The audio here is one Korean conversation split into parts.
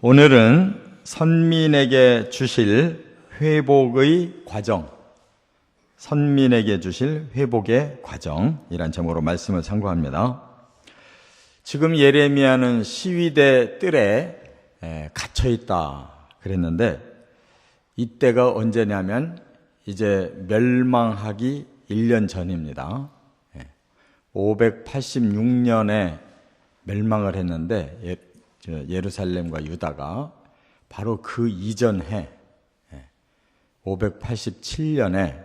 오늘은 선민에게 주실 회복의 과정, 선민에게 주실 회복의 과정이란 제목으로 말씀을 상고합니다. 지금 예레미야는 시위대 뜰에 갇혀있다 그랬는데, 이때가 언제냐면 이제 멸망하기 1년 전입니다. 586년에 멸망을 했는데, 예루살렘과 유다가 바로 그 이전 해 587년에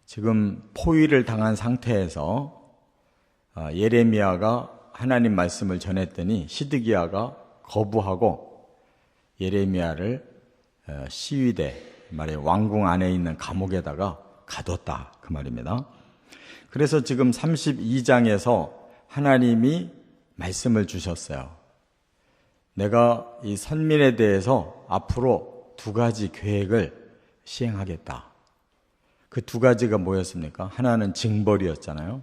지금 포위를 당한 상태에서 예레미야가 하나님 말씀을 전했더니 시드기야가 거부하고 예레미야를 시위대, 말해 왕궁 안에 있는 감옥에다가 가뒀다 그 말입니다. 그래서 지금 32장에서 하나님이 말씀을 주셨어요. 내가 이 선민에 대해서 앞으로 2가지 계획을 시행하겠다. 그 2가지가 뭐였습니까? 하나는 징벌이었잖아요.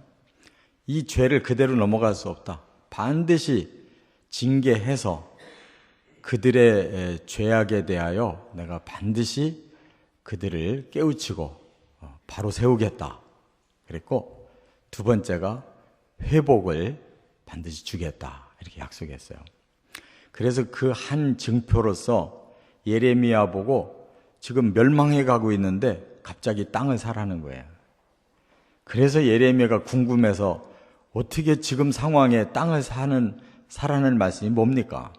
이 죄를 그대로 넘어갈 수 없다. 반드시 징계해서 그들의 죄악에 대하여 내가 반드시 그들을 깨우치고 바로 세우겠다. 그랬고, 2번째가 회복을 반드시 주겠다. 이렇게 약속했어요. 그래서 그 한 증표로서 예레미야 보고 지금 멸망해 가고 있는데 갑자기 땅을 사라는 거예요. 그래서 예레미야가 궁금해서 어떻게 지금 상황에 땅을 사라는 말씀이 뭡니까?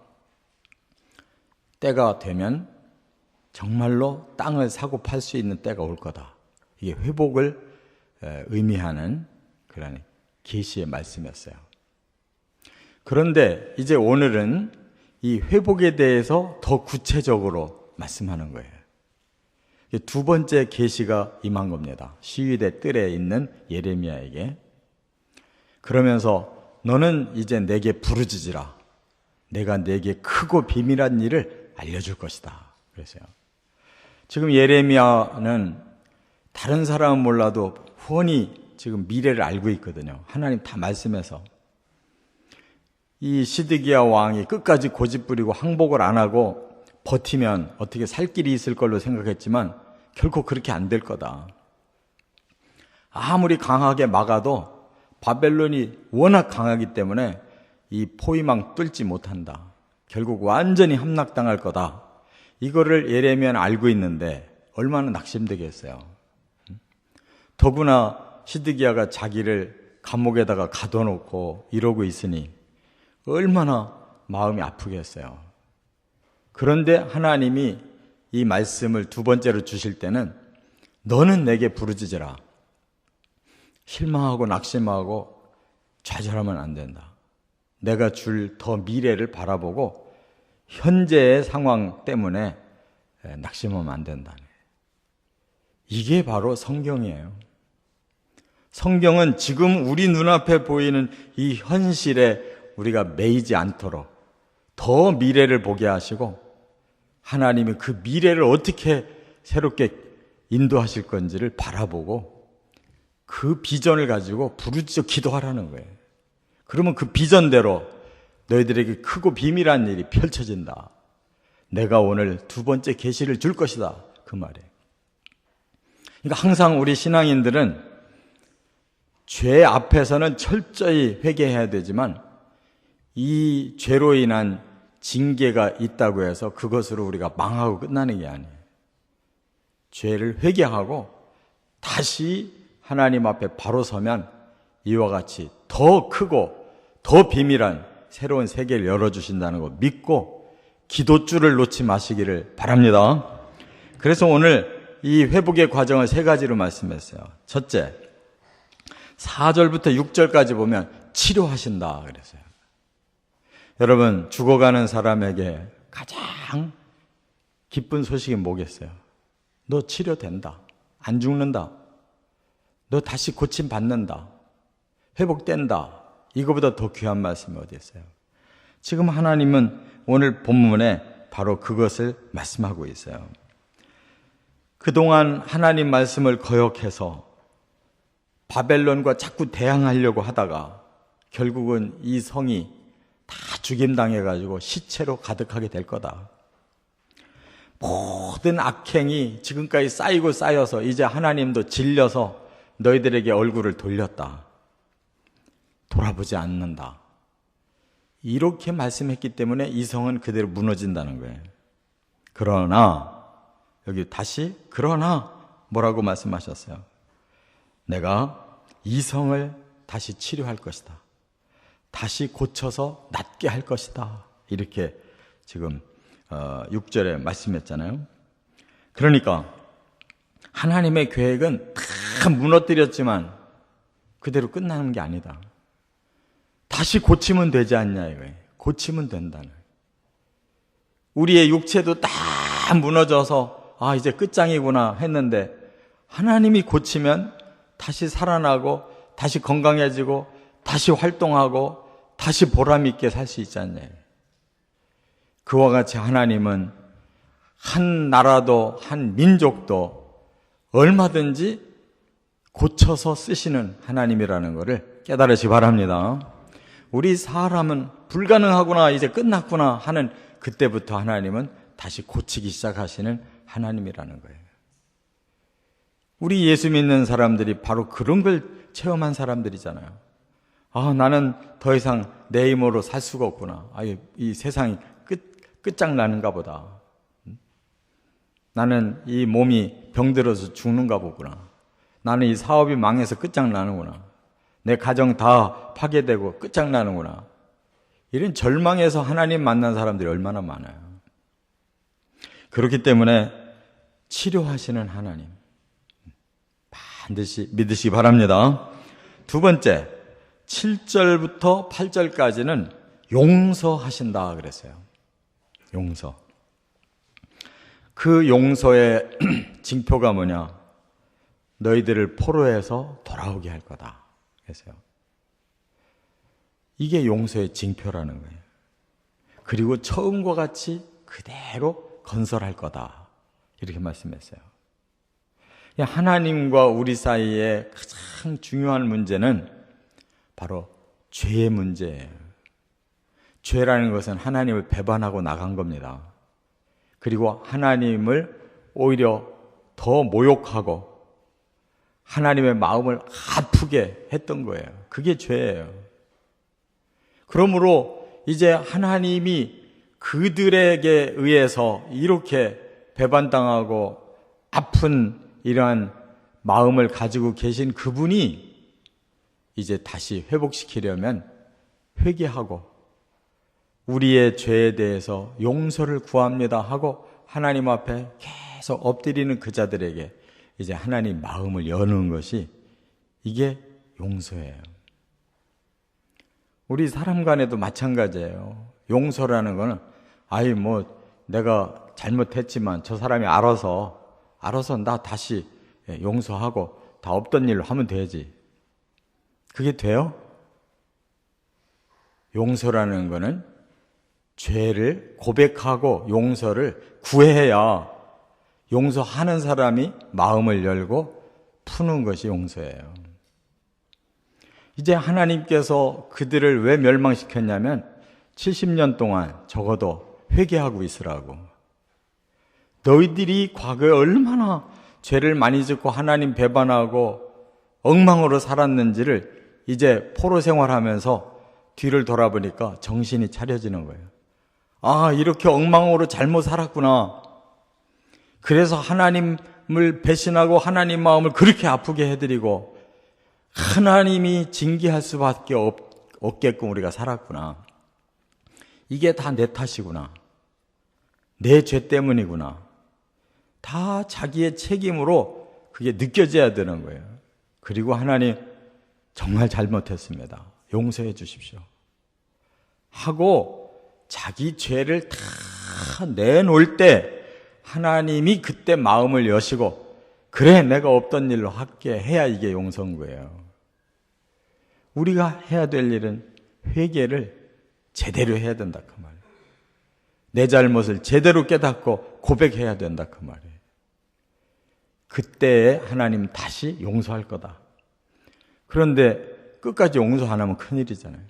때가 되면 정말로 땅을 사고 팔 수 있는 때가 올 거다. 이게 회복을 의미하는 그런 계시의 말씀이었어요. 그런데 이제 오늘은 이 회복에 대해서 더 구체적으로 말씀하는 거예요. 2번째 계시가 임한 겁니다. 시위대 뜰에 있는 예레미야에게. 그러면서 너는 이제 내게 부르짖으라. 내가 내게 크고 비밀한 일을 알려줄 것이다. 그랬어요. 지금 예레미야는 다른 사람은 몰라도 훤히 지금 미래를 알고 있거든요. 하나님 다 말씀해서. 이 시드기야 왕이 끝까지 고집부리고 항복을 안 하고 버티면 어떻게 살 길이 있을 걸로 생각했지만 결코 그렇게 안 될 거다. 아무리 강하게 막아도 바벨론이 워낙 강하기 때문에 이 포위망 뚫지 못한다. 결국 완전히 함락당할 거다. 이거를 예레미야는 알고 있는데 얼마나 낙심되겠어요. 더구나 시드기야가 자기를 감옥에다가 가둬놓고 이러고 있으니 얼마나 마음이 아프겠어요. 그런데 하나님이 이 말씀을 2번째로 주실 때는 너는 내게 부르짖으라. 실망하고 낙심하고 좌절하면 안 된다. 내가 줄 더 미래를 바라보고 현재의 상황 때문에 낙심하면 안 된다. 이게 바로 성경이에요. 성경은 지금 우리 눈앞에 보이는 이 현실에 우리가 매이지 않도록 더 미래를 보게 하시고 하나님이 그 미래를 어떻게 새롭게 인도하실 건지를 바라보고 그 비전을 가지고 부르짖어 기도하라는 거예요. 그러면 그 비전대로 너희들에게 크고 비밀한 일이 펼쳐진다. 내가 오늘 2번째 계시를 줄 것이다. 그 말이에요. 그러니까 항상 우리 신앙인들은 죄 앞에서는 철저히 회개해야 되지만 이 죄로 인한 징계가 있다고 해서 그것으로 우리가 망하고 끝나는 게 아니에요. 죄를 회개하고 다시 하나님 앞에 바로 서면 이와 같이 더 크고 더 비밀한 새로운 세계를 열어주신다는 거 믿고 기도줄을 놓지 마시기를 바랍니다. 그래서 오늘 이 회복의 과정을 3가지로 말씀했어요. 첫째, 4절부터 6절까지 보면 치료하신다 그랬어요. 여러분, 죽어가는 사람에게 가장 기쁜 소식이 뭐겠어요? 너 치료된다. 안 죽는다. 너 다시 고침받는다. 회복된다. 이거보다 더 귀한 말씀이 어디 있어요? 지금 하나님은 오늘 본문에 바로 그것을 말씀하고 있어요. 그동안 하나님 말씀을 거역해서 바벨론과 자꾸 대항하려고 하다가 결국은 이 성이 다 죽임당해가지고 시체로 가득하게 될 거다. 모든 악행이 지금까지 쌓이고 쌓여서 이제 하나님도 질려서 너희들에게 얼굴을 돌렸다. 돌아보지 않는다. 이렇게 말씀했기 때문에 이 성은 그대로 무너진다는 거예요. 그러나 여기 다시 그러나 뭐라고 말씀하셨어요? 내가 이 성을 다시 치료할 것이다. 다시 고쳐서 낫게 할 것이다. 이렇게 지금 6절에 말씀했잖아요. 그러니까 하나님의 계획은 다 무너뜨렸지만 그대로 끝나는 게 아니다. 다시 고치면 되지 않냐 이거예요. 고치면 된다는. 우리의 육체도 다 무너져서 아 이제 끝장이구나 했는데 하나님이 고치면 다시 살아나고 다시 건강해지고 다시 활동하고 다시 보람 있게 살 수 있지 않냐. 그와 같이 하나님은 한 나라도 한 민족도 얼마든지 고쳐서 쓰시는 하나님이라는 것을 깨달으시기 바랍니다. 우리 사람은 불가능하구나 이제 끝났구나 하는 그때부터 하나님은 다시 고치기 시작하시는 하나님이라는 거예요. 우리 예수 믿는 사람들이 바로 그런 걸 체험한 사람들이잖아요. 아, 나는 더 이상 내 힘으로 살 수가 없구나. 아, 이 세상이 끝장나는가 보다. 나는 이 몸이 병들어서 죽는가 보구나. 나는 이 사업이 망해서 끝장나는구나. 내 가정 다 파괴되고 끝장나는구나. 이런 절망에서 하나님 만난 사람들이 얼마나 많아요. 그렇기 때문에 치료하시는 하나님 반드시 믿으시기 바랍니다. 두 번째, 7절부터 8절까지는 용서하신다 그랬어요. 용서. 그 용서의 징표가 뭐냐? 너희들을 포로에서 돌아오게 할 거다. 그랬어요. 이게 용서의 징표라는 거예요. 그리고 처음과 같이 그대로 건설할 거다. 이렇게 말씀했어요. 하나님과 우리 사이에 가장 중요한 문제는 바로 죄의 문제예요. 죄라는 것은 하나님을 배반하고 나간 겁니다. 그리고 하나님을 오히려 더 모욕하고 하나님의 마음을 아프게 했던 거예요. 그게 죄예요. 그러므로 이제 하나님이 그들에게 의해서 이렇게 배반당하고 아픈 이러한 마음을 가지고 계신 그분이 이제 다시 회복시키려면 회개하고 우리의 죄에 대해서 용서를 구합니다 하고 하나님 앞에 계속 엎드리는 그 자들에게 이제 하나님 마음을 여는 것이 이게 용서예요. 우리 사람 간에도 마찬가지예요. 용서라는 거는 아이 뭐 내가 잘못했지만 저 사람이 알아서 나 다시 용서하고 다 없던 일로 하면 되지. 그게 돼요? 용서라는 거는 죄를 고백하고 용서를 구해야 용서하는 사람이 마음을 열고 푸는 것이 용서예요. 이제 하나님께서 그들을 왜 멸망시켰냐면 70년 동안 적어도 회개하고 있으라고. 너희들이 과거에 얼마나 죄를 많이 짓고 하나님 배반하고 엉망으로 살았는지를 이제 포로 생활하면서 뒤를 돌아보니까 정신이 차려지는 거예요. 아, 이렇게 엉망으로 잘못 살았구나. 그래서 하나님을 배신하고 하나님 마음을 그렇게 아프게 해드리고 하나님이 징계할 수밖에 없게끔 우리가 살았구나. 이게 다 내 탓이구나. 내 죄 때문이구나. 다 자기의 책임으로 그게 느껴져야 되는 거예요. 그리고 하나님 정말 잘못했습니다. 용서해 주십시오. 하고 자기 죄를 다 내놓을 때 하나님이 그때 마음을 여시고 그래 내가 없던 일로 할게 해야 이게 용서인 거예요. 우리가 해야 될 일은 회개를 제대로 해야 된다 그 말이에요. 내 잘못을 제대로 깨닫고 고백해야 된다 그 말이에요. 그때에 하나님 다시 용서할 거다. 그런데 끝까지 용서 안 하면 큰일이잖아요.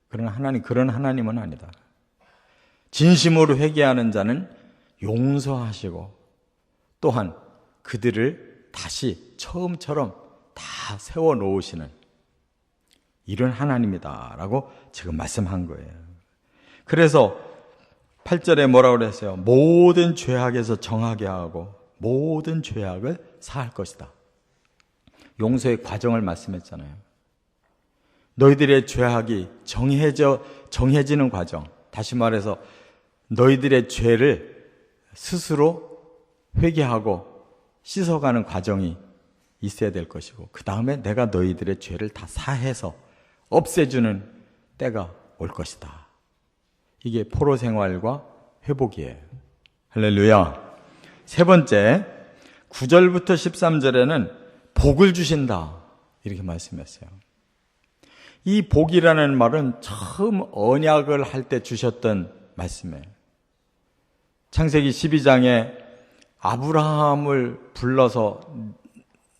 그러나 하나님 그런 하나님은 아니다. 진심으로 회개하는 자는 용서하시고 또한 그들을 다시 처음처럼 다 세워놓으시는 이런 하나님이다라고 지금 말씀한 거예요. 그래서 8절에 뭐라고 그랬어요? 모든 죄악에서 정하게 하고 모든 죄악을 사할 것이다. 용서의 과정을 말씀했잖아요. 너희들의 죄악이 정해지는 과정. 다시 말해서 너희들의 죄를 스스로 회개하고 씻어가는 과정이 있어야 될 것이고 그 다음에 내가 너희들의 죄를 다 사해서 없애주는 때가 올 것이다. 이게 포로 생활과 회복이에요. 할렐루야. 세 번째, 9절부터 13절에는 복을 주신다 이렇게 말씀했어요. 이 복이라는 말은 처음 언약을 할 때 주셨던 말씀이에요. 창세기 12장에 아브라함을 불러서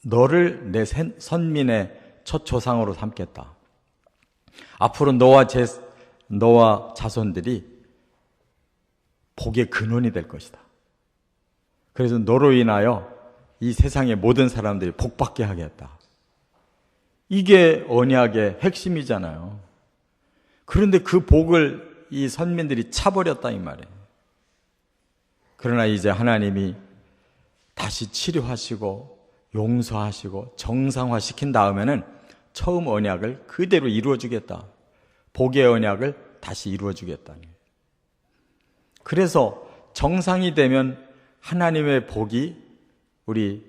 너를 내 선민의 첫 조상으로 삼겠다. 앞으로 너와 자손들이 복의 근원이 될 것이다. 그래서 너로 인하여 이 세상의 모든 사람들이 복받게 하겠다. 이게 언약의 핵심이잖아요. 그런데 그 복을 이 선민들이 차버렸다 이 말이에요. 그러나 이제 하나님이 다시 치료하시고 용서하시고 정상화시킨 다음에는 처음 언약을 그대로 이루어주겠다. 복의 언약을 다시 이루어주겠다. 그래서 정상이 되면 하나님의 복이 우리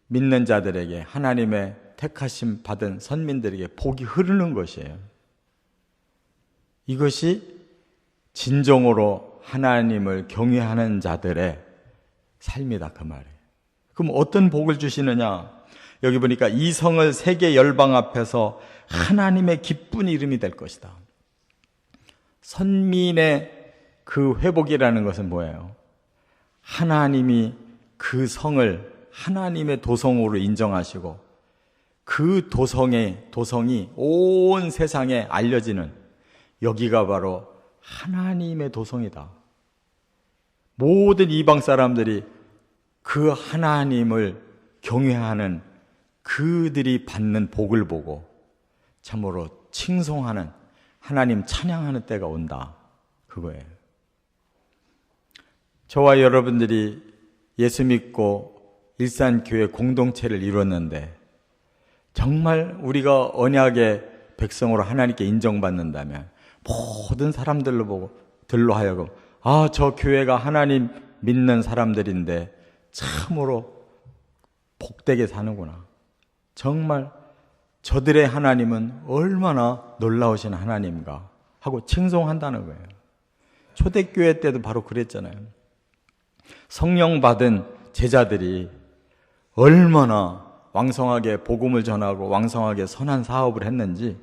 믿는 자들에게 하나님의 택하심 받은 선민들에게 복이 흐르는 것이에요. 이것이 진정으로 하나님을 경외하는 자들의 삶이다 그 말이에요. 그럼 어떤 복을 주시느냐? 여기 보니까 이 성을 세계 열방 앞에서 하나님의 기쁜 이름이 될 것이다. 선민의 그 회복이라는 것은 뭐예요? 하나님이 그 성을 하나님의 도성으로 인정하시고 그 도성이 온 세상에 알려지는 여기가 바로 하나님의 도성이다. 모든 이방 사람들이 그 하나님을 경외하는 그들이 받는 복을 보고 참으로 칭송하는 하나님 찬양하는 때가 온다. 그거예요. 저와 여러분들이 예수 믿고 일산교회 공동체를 이뤘는데 정말 우리가 언약의 백성으로 하나님께 인정받는다면 모든 사람들로 하여금 저 교회가 하나님 믿는 사람들인데 참으로 복되게 사는구나. 정말 저들의 하나님은 얼마나 놀라우신 하나님인가 하고 칭송한다는 거예요. 초대교회 때도 바로 그랬잖아요. 성령 받은 제자들이 얼마나 왕성하게 복음을 전하고 왕성하게 선한 사업을 했는지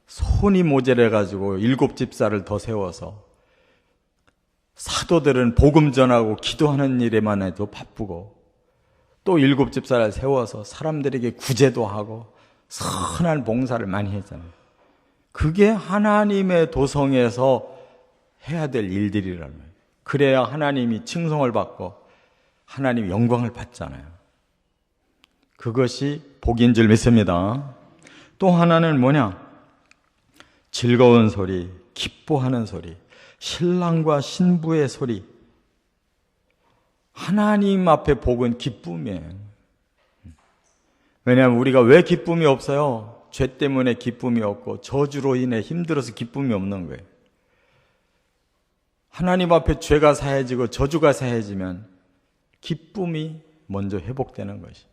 손이 모자라가지고 7집사를 더 세워서 사도들은 복음 전하고 기도하는 일에만 해도 바쁘고 또 7집사를 세워서 사람들에게 구제도 하고 선한 봉사를 많이 했잖아요. 그게 하나님의 도성에서 해야 될 일들이라는 거예요. 그래야 하나님이 칭송을 받고 하나님 영광을 받잖아요. 그것이 복인 줄 믿습니다. 또 하나는 뭐냐? 즐거운 소리, 기뻐하는 소리, 신랑과 신부의 소리. 하나님 앞에 복은 기쁨이에요. 왜냐하면 우리가 왜 기쁨이 없어요? 죄 때문에 기쁨이 없고 저주로 인해 힘들어서 기쁨이 없는 거예요. 하나님 앞에 죄가 사해지고 저주가 사해지면 기쁨이 먼저 회복되는 것이.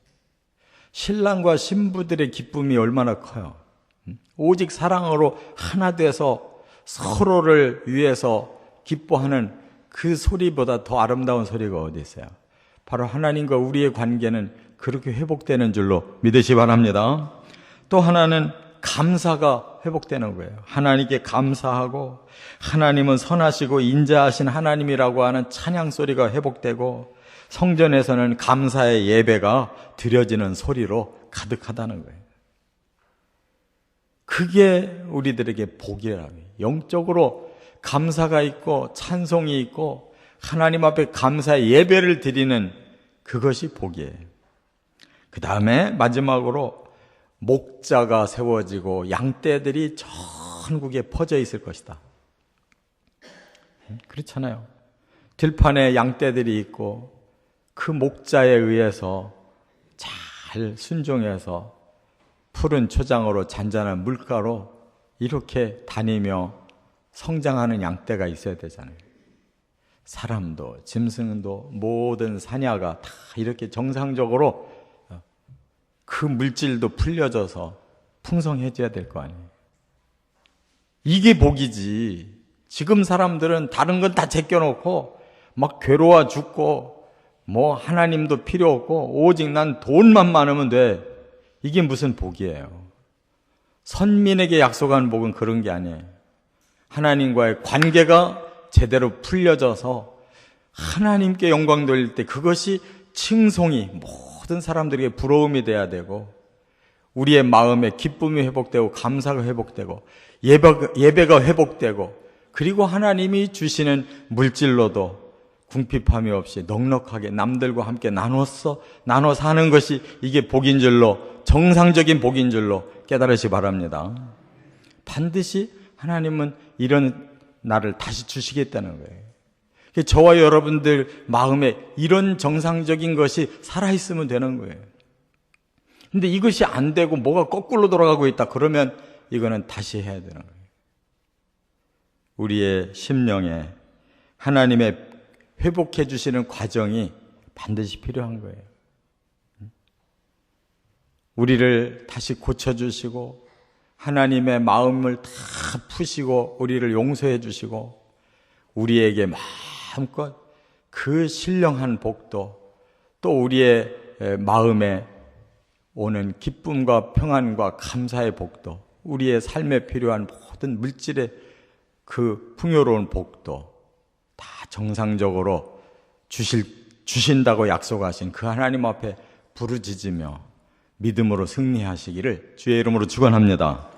신랑과 신부들의 기쁨이 얼마나 커요. 오직 사랑으로 하나 돼서 서로를 위해서 기뻐하는 그 소리보다 더 아름다운 소리가 어디 있어요? 바로 하나님과 우리의 관계는 그렇게 회복되는 줄로 믿으시 바랍니다. 또 하나는 감사가 회복되는 거예요. 하나님께 감사하고 하나님은 선하시고 인자하신 하나님이라고 하는 찬양 소리가 회복되고 성전에서는 감사의 예배가 드려지는 소리로 가득하다는 거예요. 그게 우리들에게 복이라고 해요. 영적으로 감사가 있고 찬송이 있고 하나님 앞에 감사의 예배를 드리는 그것이 복이에요. 그 다음에 마지막으로 목자가 세워지고 양떼들이 전국에 퍼져 있을 것이다. 그렇잖아요. 들판에 양떼들이 있고 그 목자에 의해서 잘 순종해서 푸른 초장으로 잔잔한 물가로 이렇게 다니며 성장하는 양떼가 있어야 되잖아요. 사람도 짐승도 모든 사냐가 다 이렇게 정상적으로 그 물질도 풀려져서 풍성해져야 될 거 아니에요. 이게 복이지. 지금 사람들은 다른 건 다 제껴놓고 막 괴로워 죽고 뭐 하나님도 필요 없고 오직 난 돈만 많으면 돼. 이게 무슨 복이에요. 선민에게 약속한 복은 그런 게 아니에요. 하나님과의 관계가 제대로 풀려져서 하나님께 영광 돌릴 때 그것이 칭송이 모든 사람들에게 부러움이 돼야 되고 우리의 마음에 기쁨이 회복되고 감사가 회복되고 예배가 회복되고 그리고 하나님이 주시는 물질로도 궁핍함이 없이 넉넉하게 남들과 함께 나눠 사는 것이 이게 복인 줄로 정상적인 복인 줄로 깨달으시 바랍니다. 반드시 하나님은 이런 나를 다시 주시겠다는 거예요. 저와 여러분들 마음에 이런 정상적인 것이 살아있으면 되는 거예요. 근데 이것이 안 되고 뭐가 거꾸로 돌아가고 있다 그러면 이거는 다시 해야 되는 거예요. 우리의 심령에 하나님의 회복해 주시는 과정이 반드시 필요한 거예요. 우리를 다시 고쳐주시고 하나님의 마음을 다 푸시고 우리를 용서해 주시고 우리에게 마음껏 그 신령한 복도 또 우리의 마음에 오는 기쁨과 평안과 감사의 복도 우리의 삶에 필요한 모든 물질의 그 풍요로운 복도 다 정상적으로 주신다고 약속하신 그 하나님 앞에 부르짖으며 믿음으로 승리하시기를 주의 이름으로 축원합니다.